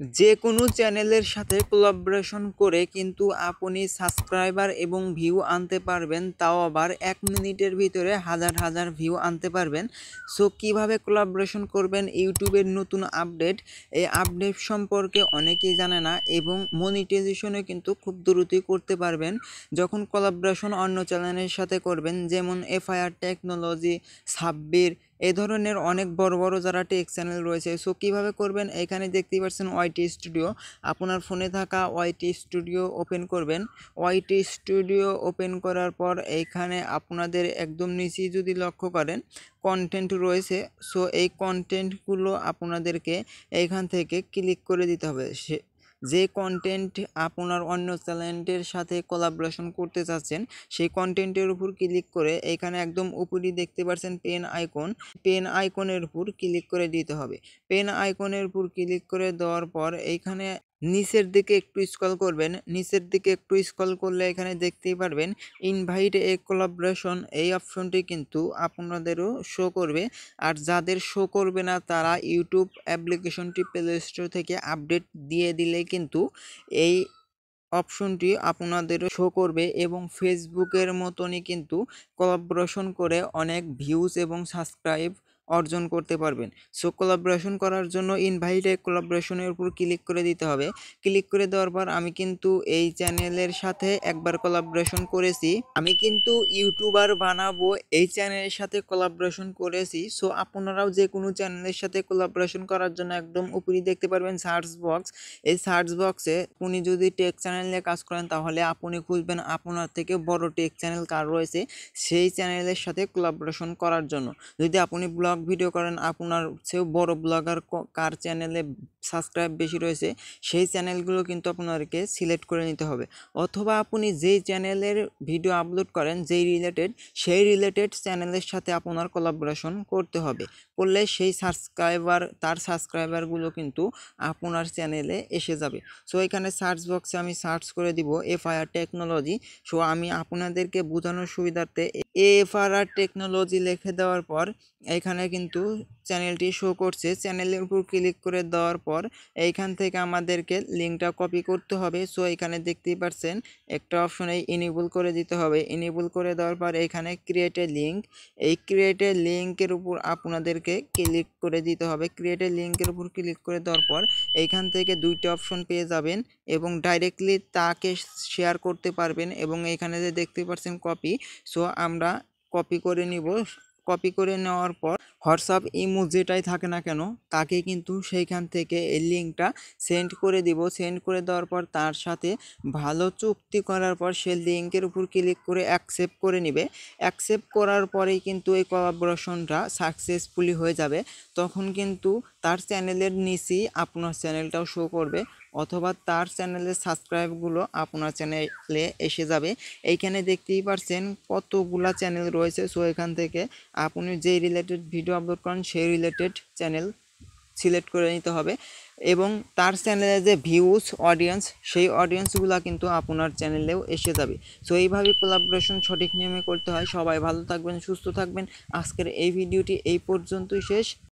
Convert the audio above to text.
যে কোনো চ্যানেলের সাথে কোলাবোরেশন করে কিন্তু আপনি সাবস্ক্রাইবার এবং ভিউ আনতে পারবেন, তাও আবার 1 মিনিটের ভিতরে হাজার হাজার ভিউ আনতে পারবেন। সো কিভাবে কোলাবোরেশন করবেন, ইউটিউবের নতুন আপডেট, এই আপডেট সম্পর্কে অনেকেই জানে না এবং মনিটাইজেশনে কিন্তু খুব দ্রুতই করতে পারবেন যখন কোলাবোরেশন অন্য চ্যানেলের সাথে করবেন, যেমন এফআইআর টেকনোলজি, সাব্বির, এই ধরনের অনেক বড় বড় যারা টেক চ্যানেল রয়েছে। সো কীভাবে করবেন, এখানে দেখতেই পাচ্ছেন ওয়াইটি স্টুডিও। আপনার ফোনে থাকা ওয়াইটি স্টুডিও ওপেন করবেন। ওয়াইটি স্টুডিও ওপেন করার পর এইখানে আপনাদের একদম নিচেই যদি লক্ষ্য করেন কন্টেন্ট রয়েছে। সো এই কন্টেন্টগুলো আপনাদেরকে এইখান থেকে ক্লিক করে দিতে হবে। যে কন্টেন্ট আপনার অন্য চ্যানেলের সাথে কোলাবোরেশন করতে চাচ্ছেন সেই কন্টেন্টের উপর ক্লিক করে এখানে একদম উপরে দেখতে পাচ্ছেন পেন আইকনের উপর ক্লিক করে দিতে হবে। পেন আইকনের উপর ক্লিক করে দেওয়ার পর এইখানে নিচের দিকে একটু স্ক্রল করবেন। নিচের দিকে একটু স্ক্রল করলে এখানে দেখতেই পারবেন ইনভাইট এ কোলাবোরেশন, এই অপশনটি কিন্তু আপনাদেরও শো করবে। আর যাদের শো করবে না তারা ইউটিউব অ্যাপ্লিকেশনটি প্লে স্টোর থেকে আপডেট দিয়ে দিলে কিন্তু এই অপশনটি আপনাদেরও শো করবে এবং ফেসবুকের মতনই কিন্তু কোলাবোরেশন করে অনেক ভিউজ এবং সাবস্ক্রাইব অর্জন করতে পারবেন। সো কোলাবোরেশন করার জন্য ইনভাইট এ কোলাবোরেশনের উপর ক্লিক করে দিতে হবে। ক্লিক করে দেওয়ার পর আমি কিন্তু এই চ্যানেলের সাথে একবার কোলাবোরেশন করেছি। আমি কিন্তু ইউটিউবার বানাবো এই চ্যানেলের সাথে কোলাবোরেশন করেছি। সো আপনারাও যে কোনো চ্যানেলের সাথে কোলাবোরেশন করার জন্য একদম উপরে দেখতে পারবেন সার্চ বক্স। এই সার্চ বক্সে আপনি যদি টেক চ্যানেল নিয়ে কাজ করেন তাহলে আপনি খুঁজবেন আপনার থেকে বড় টেক চ্যানেল কার রয়েছে সেই চ্যানেলের সাথে কোলাবোরেশন করার জন্য। যদি আপনি ব্লগ ভিডিও করেন আপনার চেয়েও বড় ব্লগার কার চ্যানেলে সাবস্ক্রাইব বেশি রয়েছে সেই চ্যানেলগুলো কিন্তু আপনাদেরকে সিলেক্ট করে নিতে হবে। অথবা আপনি যেই চ্যানেলের ভিডিও আপলোড করেন সেই রিলেটেড চ্যানেলের সাথে আপনার কোলাবোরেশন করতে হবে। করলে সেই তার সাবস্ক্রাইবারগুলো কিন্তু আপনার চ্যানেলে এসে যাবে। সো এখানে সার্চ বক্সে আমি সার্চ করে দিব এফআইআর টেকনোলজি। সো আমি আপনাদেরকে বোঝানোর সুবিধার্থে এফআইআর টেকনোলজি লিখে দেওয়ার পর এখানে কিন্তু চ্যানেলটি শো করছে। চ্যানেলের উপর ক্লিক করে দেওয়ার পর এইখান থেকে আমাদেরকে লিঙ্কটা কপি করতে হবে। সো এখানে দেখতেই পাচ্ছেন একটা অপশনে ইনেবল করে দিতে হবে। ইনেবল করে দেওয়ার পর এখানে ক্রিয়েট এ লিঙ্ক, এই ক্রিয়েট এ লিঙ্কের উপর আপনাদেরকে ক্লিক করে দিতে হবে। ক্রিয়েট এ লিঙ্কের উপর ক্লিক করে দেওয়ার পর এইখান থেকে দুইটা অপশন পেয়ে যাবেন এবং ডাইরেক্টলি তাকে শেয়ার করতে পারবেন। এবং এখানে যে দেখতে পাচ্ছেন কপি, সো আমরা কপি করে নিব। কপি করে নেওয়ার পর হোয়াটসঅ্যাপ ইমো যেটাই থাকে না কেন তাকে কিন্তু সেইখান থেকে এই লিঙ্কটা সেন্ড করে দিব। সেন্ড করে দেওয়ার পর তার সাথে ভালো চুক্তি করার পর সে লিঙ্কের উপর ক্লিক করে অ্যাকসেপ্ট করে নেবে। অ্যাকসেপ্ট করার পরেই কিন্তু এই কোলাবোরেশনটা সাকসেসফুলি হয়ে যাবে। তখন কিন্তু তার চ্যানেলের নিচেই আপনার চ্যানেলটাও শো করবে অথবা তার চ্যানেলের সাবস্ক্রাইবগুলো আপনার চ্যানেলে এসে যাবে। এইখানে দেখতেই পাচ্ছেন কতগুলা চ্যানেল রয়েছে। সো এখান থেকে আপনি যেই রিলেটেড ভিডিও আপলোড করেন সেই রিলেটেড চ্যানেল সিলেক্ট করে নিতে হবে এবং তার চ্যানেলে যে ভিউজ অডিয়েন্স সেই অডিয়েন্সগুলো কিন্তু আপনার চ্যানেলেও এসে যাবে। সো এইভাবে কোলাবোরেশন সঠিক নিয়মে করতে হয়। সবাই ভালো থাকবেন, সুস্থ থাকবেন। আজকের এই ভিডিওটি এই পর্যন্তই শেষ।